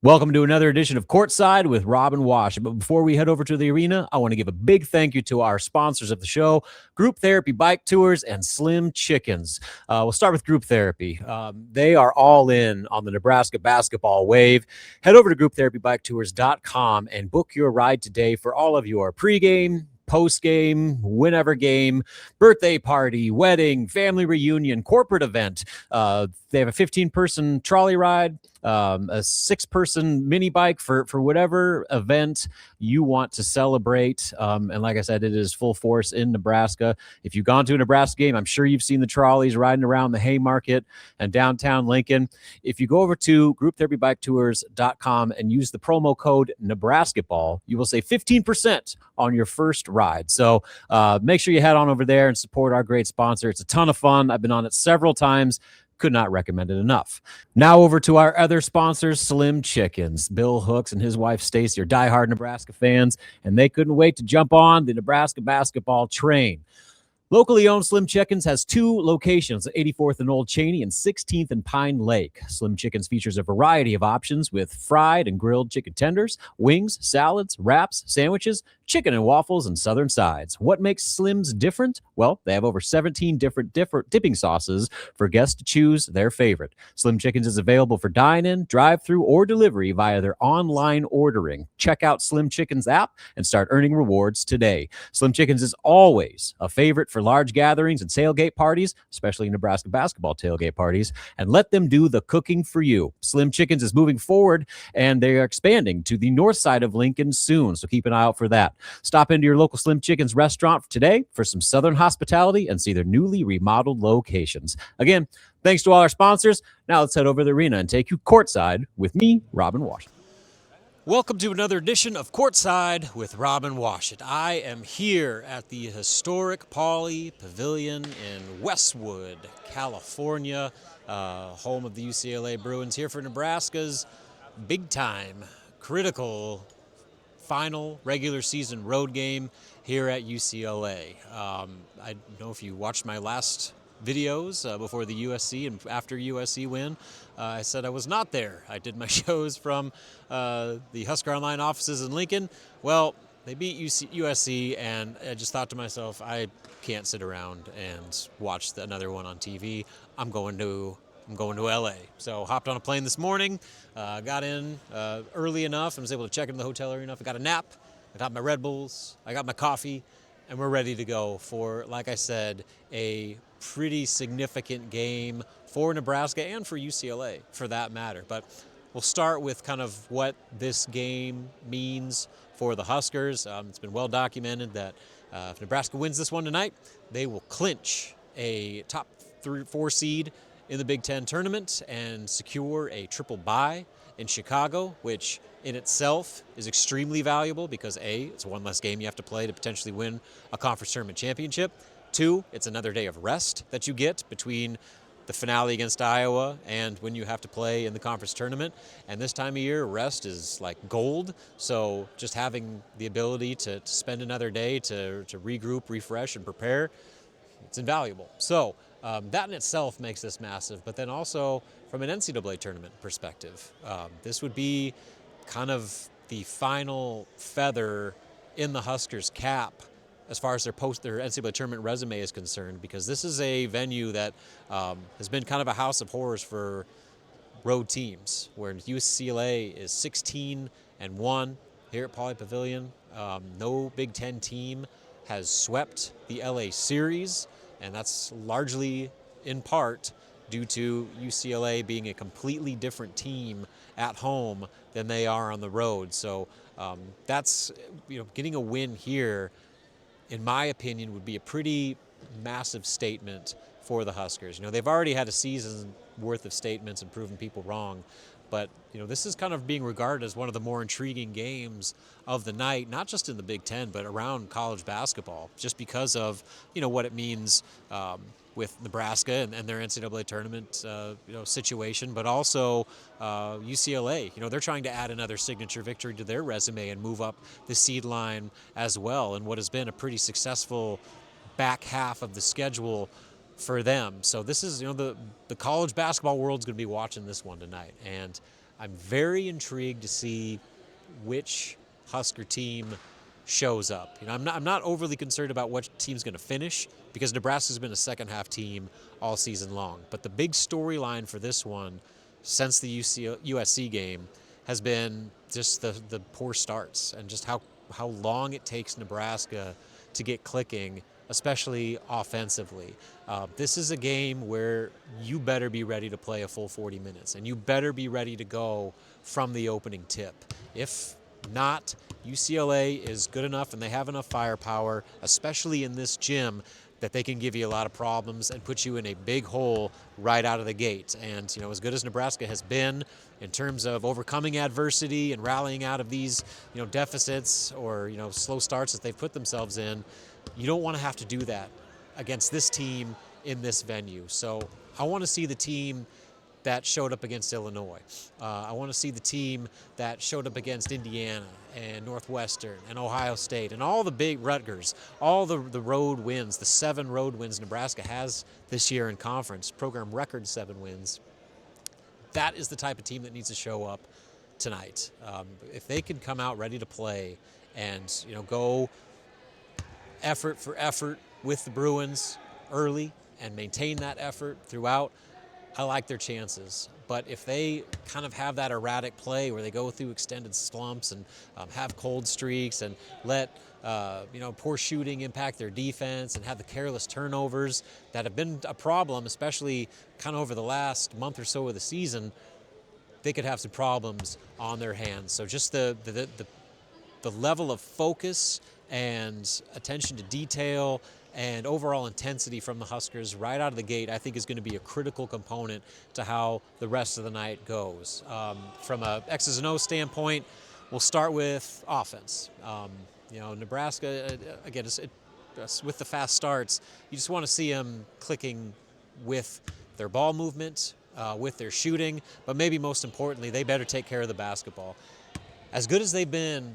Welcome to another edition of Courtside with Rob and Washut. But before we head over to the arena, I want to give a big thank you to our sponsors of the show, Group Therapy Bike Tours and Slim Chickens. We'll start with Group Therapy. They are all in on the Nebraska basketball wave. Head over to grouptherapybiketours.com and book your ride today for all of your pregame, postgame, whenever game, birthday party, wedding, family reunion, corporate event. They have a 15-person trolley ride, a 6-person mini bike for whatever event you want to celebrate. And like I said, it is full force in Nebraska. If you've gone to a Nebraska game, I'm sure you've seen the trolleys riding around the Haymarket and downtown Lincoln. If you go over to grouptherapybiketours.com and use the promo code NebraskaBall, you will save 15% on your first ride. So make sure you head on over there and support our great sponsor. It's a ton of fun. I've been on it several times. Could not recommend it enough. Now over to our other sponsors, Slim Chickens. Bill Hooks and his wife Stacy are diehard Nebraska fans, and they couldn't wait to jump on the Nebraska basketball train. Locally owned Slim Chickens has 2 locations, 84th and Old Cheney and 16th and Pine Lake. Slim Chickens features a variety of options with fried and grilled chicken tenders, wings, salads, wraps, sandwiches, chicken and waffles, and southern sides. What makes Slim's different? Well, they have over 17 different dipping sauces for guests to choose their favorite. Slim Chickens is available for dine-in, drive-through, or delivery via their online ordering. Check out Slim Chickens app and start earning rewards today. Slim Chickens is always a favorite for large gatherings and tailgate parties, especially Nebraska basketball tailgate parties, and let them do the cooking for you. Slim Chickens is moving forward, and they are expanding to the north side of Lincoln soon, so keep an eye out for that. Stop into your local Slim Chickens restaurant today for some southern hospitality and see their newly remodeled locations. Again, thanks to all our sponsors. Now let's head over to the arena and take you courtside with me, Rob and Washut. Welcome to another edition of Courtside with Rob and Washut. I am here at the historic Pauley Pavilion in Westwood, California, home of the UCLA Bruins, here for Nebraska's big-time, critical final regular season road game here at UCLA. I don't know if you watched my last videos before the USC and after USC win. I said I was not there. I did my shows from the HuskerOnline offices in Lincoln. Well, they beat USC, and I just thought to myself, I can't sit around and watch another one on TV. I'm going to LA. So hopped on a plane this morning, got in early enough, and was able to check into the hotel early enough. I got a nap, I got my Red Bulls, I got my coffee, and we're ready to go for, like I said, a pretty significant game for Nebraska and for UCLA for that matter. But we'll start with kind of what this game means for the Huskers. It's been well documented that if Nebraska wins this one tonight, they will clinch a top 3-4 seed in the Big Ten tournament and secure a triple bye in Chicago, which in itself is extremely valuable because A, it's one less game you have to play to potentially win a conference tournament championship. 2, it's another day of rest that you get between the finale against Iowa and when you have to play in the conference tournament. And this time of year, rest is like gold. So just having the ability to spend another day to regroup, refresh, and prepare, it's invaluable. So that in itself makes this massive. But then also from an NCAA tournament perspective, this would be kind of the final feather in the Huskers' cap as far as their NCAA tournament resume is concerned, because this is a venue that has been kind of a house of horrors for road teams, where UCLA is 16-1 here at Pauley Pavilion. No Big Ten team has swept the LA series, and that's largely in part due to UCLA being a completely different team at home than they are on the road. So that's, getting a win here, in my opinion, would be a pretty massive statement for the Huskers. They've already had a season worth of statements and proven people wrong, but this is kind of being regarded as one of the more intriguing games of the night, not just in the Big Ten, but around college basketball, just because of what it means with Nebraska and their NCAA tournament situation, but also UCLA. They're trying to add another signature victory to their resume and move up the seed line as well, in what has been a pretty successful back half of the schedule for them. So this is, the college basketball world's going to be watching this one tonight. And I'm very intrigued to see which Husker team shows up. I'm not overly concerned about what team's going to finish because Nebraska's been a second half team all season long. But the big storyline for this one since the USC game has been just the poor starts and just how long it takes Nebraska to get clicking, especially offensively. This is a game where you better be ready to play a full 40 minutes, and you better be ready to go from the opening tip. If not, UCLA is good enough and they have enough firepower, especially in this gym, that they can give you a lot of problems and put you in a big hole right out of the gate. And, as good as Nebraska has been in terms of overcoming adversity and rallying out of these, deficits or, slow starts that they've put themselves in, you don't want to have to do that against this team in this venue. So I want to see the team that showed up against Illinois. I want to see the team that showed up against Indiana and Northwestern and Ohio State and all the big Rutgers, all the road wins, the 7 road wins Nebraska has this year in conference, program record 7 wins. That is the type of team that needs to show up tonight. If they can come out ready to play and go effort for effort with the Bruins early and maintain that effort throughout, I like their chances. But if they kind of have that erratic play where they go through extended slumps and have cold streaks and let poor shooting impact their defense and have the careless turnovers that have been a problem, especially kind of over the last month or so of the season, they could have some problems on their hands. So just the level of focus and attention to detail and overall intensity from the Huskers right out of the gate, I think, is going to be a critical component to how the rest of the night goes. From a X's and O's standpoint, we'll start with offense. Nebraska, again, with the fast starts, you just want to see them clicking with their ball movement, with their shooting, but maybe most importantly, they better take care of the basketball. As good as they've been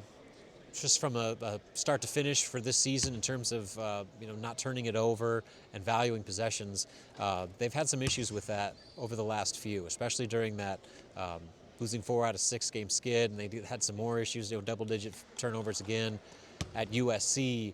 just from a start to finish for this season in terms of not turning it over and valuing possessions, they've had some issues with that over the last few, especially during that losing 4 out of 6 game skid, and they had some more issues, double-digit turnovers again at USC.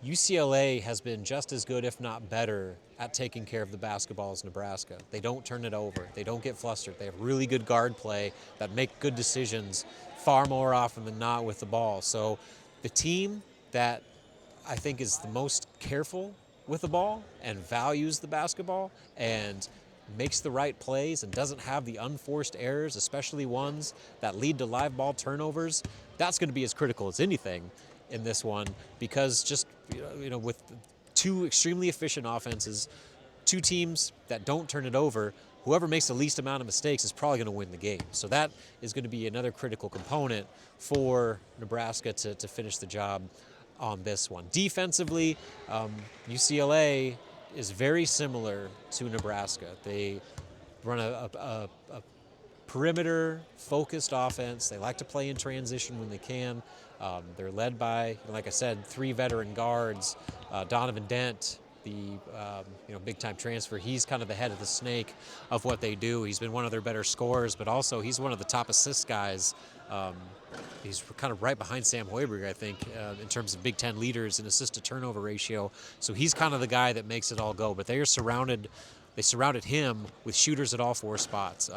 UCLA has been just as good, if not better, at taking care of the basketball as Nebraska. They don't turn it over. They don't get flustered. They have really good guard play that make good decisions far more often than not with the ball. So the team that I think is the most careful with the ball and values the basketball and makes the right plays and doesn't have the unforced errors, especially ones that lead to live ball turnovers, that's going to be as critical as anything in this one, because just with 2 extremely efficient offenses, 2 teams that don't turn it over, whoever makes the least amount of mistakes is probably going to win the game. So that is going to be another critical component for Nebraska to finish the job on this one. Defensively, UCLA is very similar to Nebraska. They run a perimeter-focused offense. They like to play in transition when they can. They're led by, like I said, 3 veteran guards. Donovan Dent, the big-time transfer, he's kind of the head of the snake of what they do. He's been one of their better scorers, but also he's one of the top assist guys. He's kind of right behind Sam Hoiberg, I think, in terms of Big Ten leaders in assist-to-turnover ratio. So he's kind of the guy that makes it all go. But they surrounded him with shooters at all 4 spots.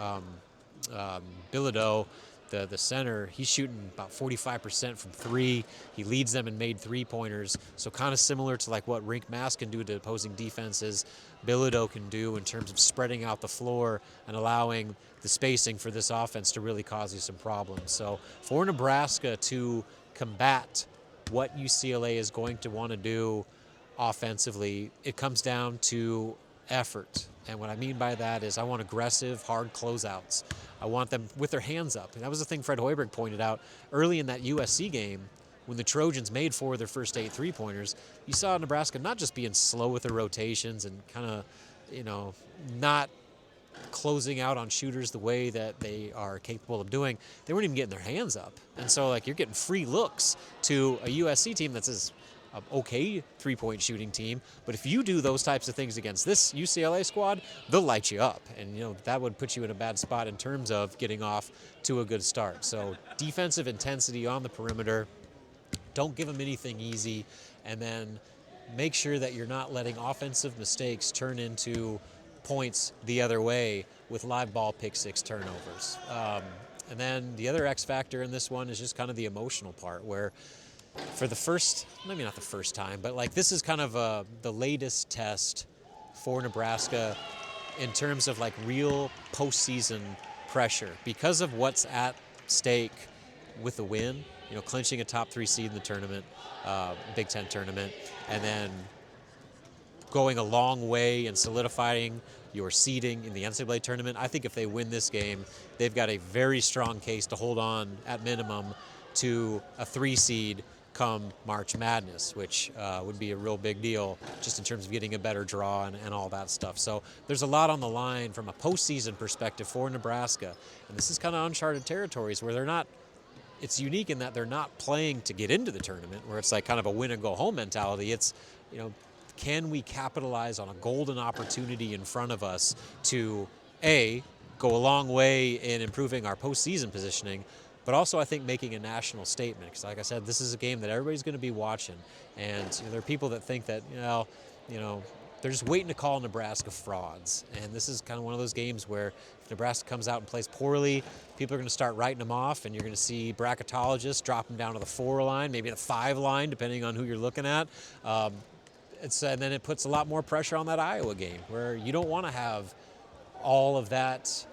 Bilodeau, the center, he's shooting about 45% from 3. He leads them in made 3-pointers. So kind of similar to like what Rink Mass can do to opposing defenses, Bilodeau can do in terms of spreading out the floor and allowing the spacing for this offense to really cause you some problems. So for Nebraska to combat what UCLA is going to want to do offensively, it comes down to effort. And what I mean by that is I want aggressive, hard closeouts. I want them with their hands up. And that was the thing Fred Hoiberg pointed out early in that USC game when the Trojans made 4 of their first 8 3-pointers. You saw Nebraska not just being slow with their rotations and kind of, not closing out on shooters the way that they are capable of doing. They weren't even getting their hands up. And so, you're getting free looks to a USC team that's as okay three-point shooting team, but if you do those types of things against this UCLA squad, they'll light you up, and that would put you in a bad spot in terms of getting off to a good start. So defensive intensity on the perimeter, don't give them anything easy, and then make sure that you're not letting offensive mistakes turn into points the other way with live ball pick six turnovers. And then the other X factor in this one is just kind of the emotional part, where for the first, maybe not the first time, but like this is kind of the latest test for Nebraska in terms of like real postseason pressure because of what's at stake with the win, clinching a top 3 seed in the tournament, Big Ten tournament, and then going a long way and solidifying your seeding in the NCAA tournament. I think if they win this game, they've got a very strong case to hold on at minimum to a 3 seed come March Madness, which would be a real big deal just in terms of getting a better draw and all that stuff. So there's a lot on the line from a postseason perspective for Nebraska. And this is kind of uncharted territories where they're not, it's unique in that they're not playing to get into the tournament where it's like kind of a win and go home mentality. It's, can we capitalize on a golden opportunity in front of us to, A, go a long way in improving our postseason positioning, but also I think making a national statement. Because like I said, this is a game that everybody's going to be watching. And there are people that think that, they're just waiting to call Nebraska frauds. And this is kind of one of those games where if Nebraska comes out and plays poorly, people are going to start writing them off, and you're going to see bracketologists drop them down to the 4 line, maybe the 5 line, depending on who you're looking at. And then it puts a lot more pressure on that Iowa game, where you don't want to have all of that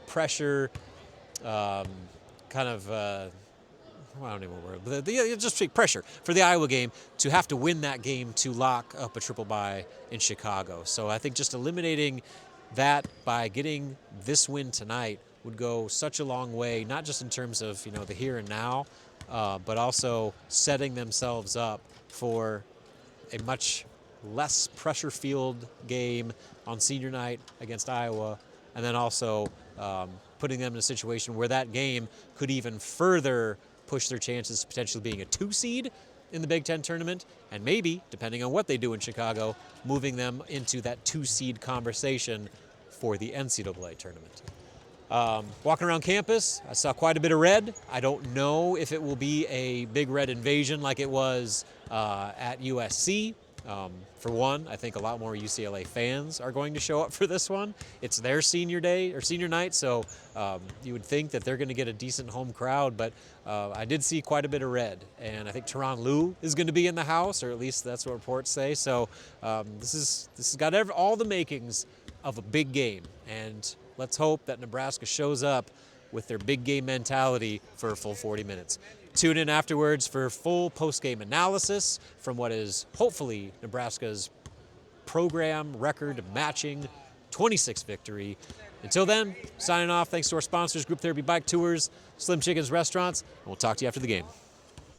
pressure, I don't even know word, just pressure for the Iowa game to have to win that game to lock up a triple bye in Chicago. So I think just eliminating that by getting this win tonight would go such a long way, not just in terms of the here and now, but also setting themselves up for a much less pressure-filled game on senior night against Iowa, and then also putting them in a situation where that game could even further push their chances of potentially being a 2 seed in the Big Ten tournament, and maybe, depending on what they do in Chicago, moving them into that 2 seed conversation for the NCAA tournament. Walking around campus, I saw quite a bit of red. I don't know if it will be a big red invasion like it was at USC. For one, I think a lot more UCLA fans are going to show up for this one. It's their senior day or senior night, so you would think that they're going to get a decent home crowd, but I did see quite a bit of red, and I think Tyronn Lue is going to be in the house, or at least that's what reports say. So this has got all the makings of a big game, and let's hope that Nebraska shows up with their big game mentality for a full 40 minutes. Tune in afterwards for full post-game analysis from what is hopefully Nebraska's program record matching 26th victory. Until then, signing off. Thanks to our sponsors, Group Therapy Bike Tours, Slim Chickens Restaurants, and we'll talk to you after the game.